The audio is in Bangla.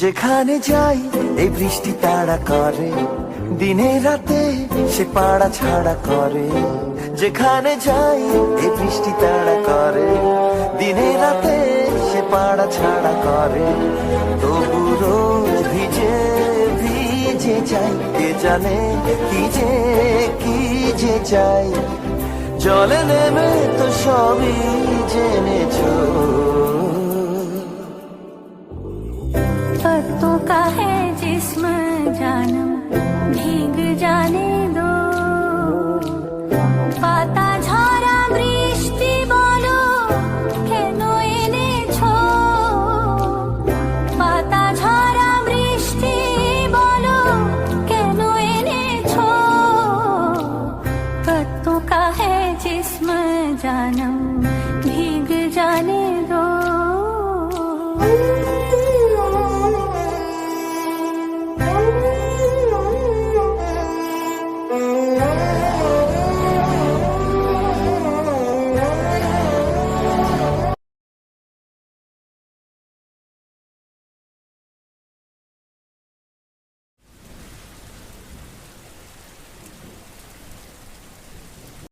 যেখানে যাই এই বৃষ্টি তাড়া করে, দিনে রাতে সে পাড়া ছাড়া করে। যেখানে যাই এই বৃষ্টি তাড়া করে, দিনে রাতে সে পাড়া ছাড়া করে। তবু রোজ ভিজে ভিজে যাই, কে জানে কি যে চাই। জলে নেমে তো সবই জেনেছো। पत्तों का है जिस्म जानम भीग जाने दो। पाता झरा বৃষ্টি বলো কেন এনেছো। পাতা ঝরা বৃষ্টি বলো কেন এনেছো। पत्तों का है जिस्म जानम भीग जाने दो।